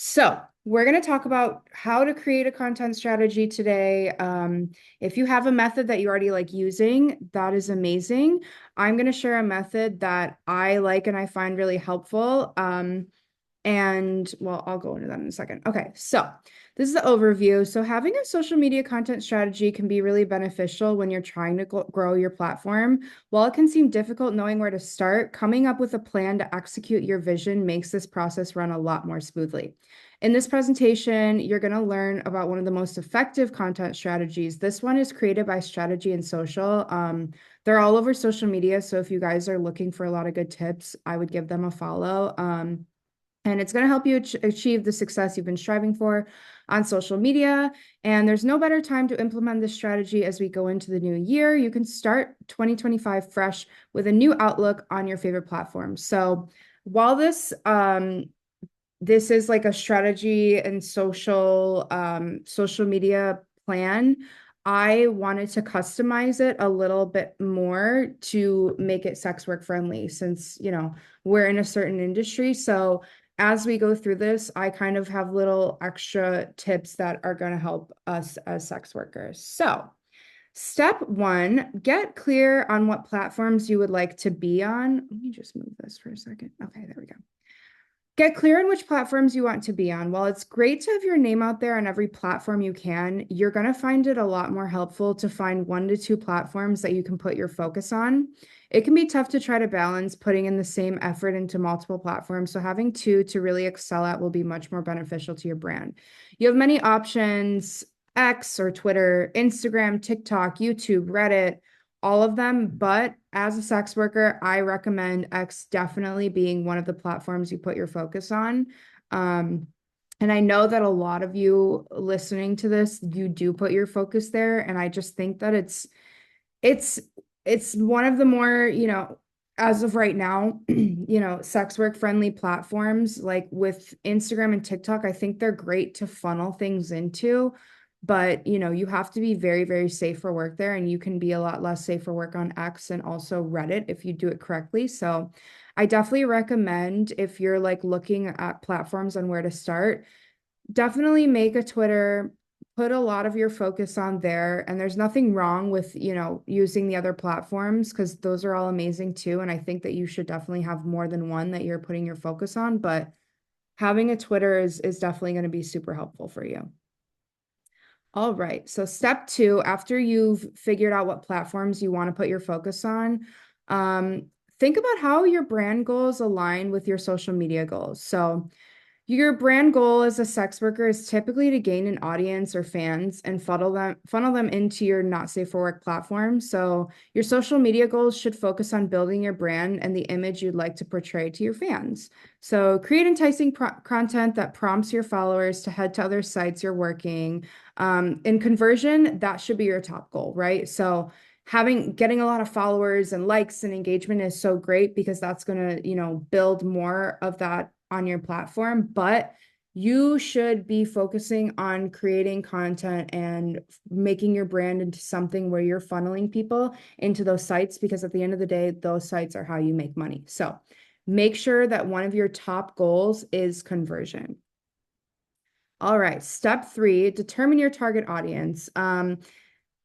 So we're going to talk about how to create a content strategy today. If you have a method that you already like using, that is amazing. I'm going to share a method that I like and I find really helpful. And well, I'll go into that in a second. Okay, so this is the overview. So having a social media content strategy can be really beneficial when you're trying to grow your platform. While it can seem difficult knowing where to start, coming up with a plan to execute your vision makes this process run a lot more smoothly. In this presentation, you're going to learn about one of the most effective content strategies. This one is created by Strategy and Social. They're all over social media. So if you guys are looking for a lot of good tips, I would give them a follow. And it's going to help you achieve the success you've been striving for on social media. And there's no better time to implement this strategy as we go into the new year. You can start 2025 fresh with a new outlook on your favorite platform. So while this is like a strategy and social media plan, I wanted to customize it a little bit more to make it sex work friendly since, we're in a certain industry. So as we go through this, I kind of have little extra tips that are going to help us as sex workers. So step one, get clear on what platforms you would like to be on. Let me just move this for a second. Okay, there we go. Get clear on which platforms you want to be on. While it's great to have your name out there on every platform you can, you're going to find it a lot more helpful to find 1 to 2 platforms that you can put your focus on. It can be tough to try to balance putting in the same effort into multiple platforms, so having 2 to really excel at will be much more beneficial to your brand. You have many options: X or Twitter, Instagram, TikTok, YouTube, Reddit, all of them. But as a sex worker, I recommend X definitely being one of the platforms you put your focus on. And I know that a lot of you listening to this, you do put your focus there. And I just think that it's it's one of the more, as of right now, sex work friendly platforms like with Instagram and TikTok. I think they're great to funnel things into, but you have to be very, very safe for work there, and you can be a lot less safe for work on X and also Reddit if you do it correctly. So I definitely recommend, if you're like looking at platforms on where to start, definitely make a Twitter, put a lot of your focus on there. And there's nothing wrong with, using the other platforms, because those are all amazing too. And I think that you should definitely have more than one that you're putting your focus on, but having a Twitter is definitely going to be super helpful for you. All right. So step two, after you've figured out what platforms you want to put your focus on, um, think about how your brand goals align with your social media goals. So your brand goal as a sex worker is typically to gain an audience or fans and funnel them into your not safe for work platform. So your social media goals should focus on building your brand and the image you'd like to portray to your fans. So create enticing content that prompts your followers to head to other sites you're working. In conversion, that should be your top goal, right? So getting a lot of followers and likes and engagement is so great because that's going to, build more of that on your platform. But you should be focusing on creating content and making your brand into something where you're funneling people into those sites, because at the end of the day, those sites are how you make money. So make sure that one of your top goals is conversion. All right, step three, determine your target audience.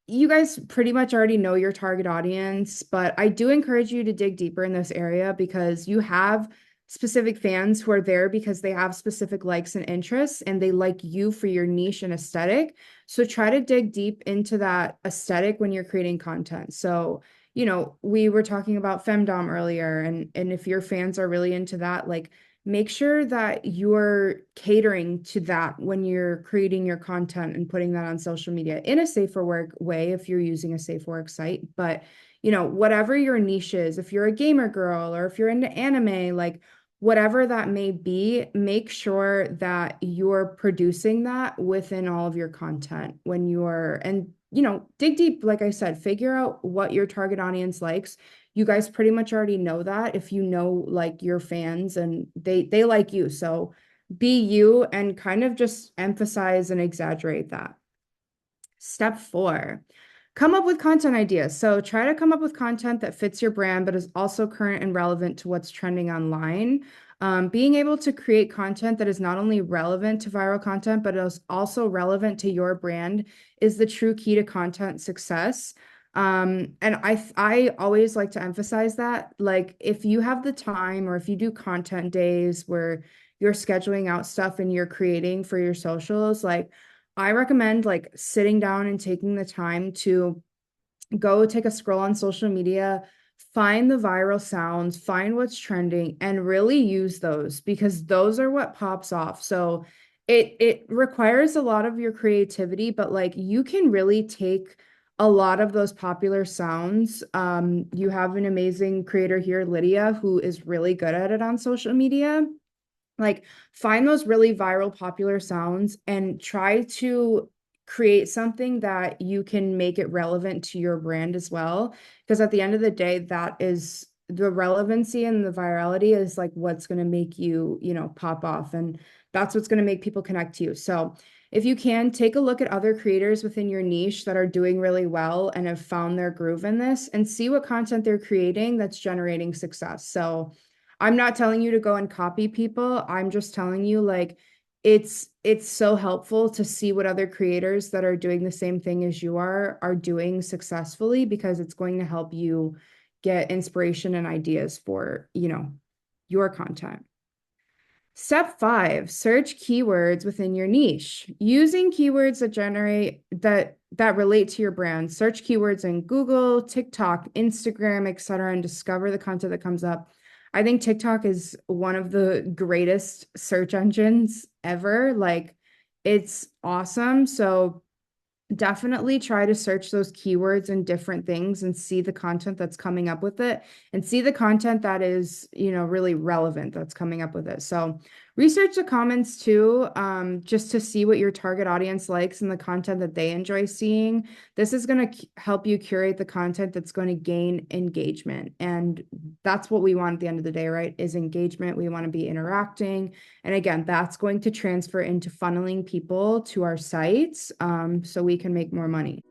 You guys pretty much already know your target audience, but I do encourage you to dig deeper in this area because you have specific fans who are there because they have specific likes and interests, and they like you for your niche and aesthetic. So try to dig deep into that aesthetic when you're creating content. So, we were talking about femdom earlier, and if your fans are really into that, like, make sure that you're catering to that when you're creating your content and putting that on social media in a safe for work way if you're using a safe work site. But, whatever your niche is, if you're a gamer girl or if you're into anime, like whatever that may be, make sure that you're producing that within all of your content when dig deep, like I said, figure out what your target audience likes. You guys pretty much already know that if you know like your fans and they like you. So be you and kind of just emphasize and exaggerate that. Step four, come up with content ideas. So try to come up with content that fits your brand, but is also current and relevant to what's trending online. Being able to create content that is not only relevant to viral content, but is also relevant to your brand is the true key to content success. And I always like to emphasize that, like, if you have the time or if you do content days where you're scheduling out stuff and you're creating for your socials, like, I recommend like sitting down and taking the time to go take a scroll on social media, find the viral sounds, find what's trending, and really use those because those are what pops off. So it requires a lot of your creativity, but like you can really take a lot of those popular sounds. You have an amazing creator here, Lydia, who is really good at it on social media. Like, find those really viral, popular sounds and try to create something that you can make it relevant to your brand as well. Because at the end of the day, that is the relevancy and the virality is like what's going to make you, pop off. And that's what's going to make people connect to you. So if you can, take a look at other creators within your niche that are doing really well and have found their groove in this and see what content they're creating that's generating success. So I'm not telling you to go and copy people. I'm just telling you like it's so helpful to see what other creators that are doing the same thing as you are doing successfully because it's going to help you get inspiration and ideas for, your content. Step 5, search keywords within your niche. Using keywords that relate to your brand. Search keywords in Google, TikTok, Instagram, etc., and discover the content that comes up. I think TikTok is one of the greatest search engines ever. Like, it's awesome. So definitely try to search those keywords and different things and see the content that's coming up with it and see the content that is, really relevant that's coming up with it. So research the comments too, just to see what your target audience likes and the content that they enjoy seeing. This is going to help you curate the content that's going to gain engagement. And that's what we want at the end of the day, right? Is engagement. We want to be interacting. And again, that's going to transfer into funneling people to our sites, so we can make more money.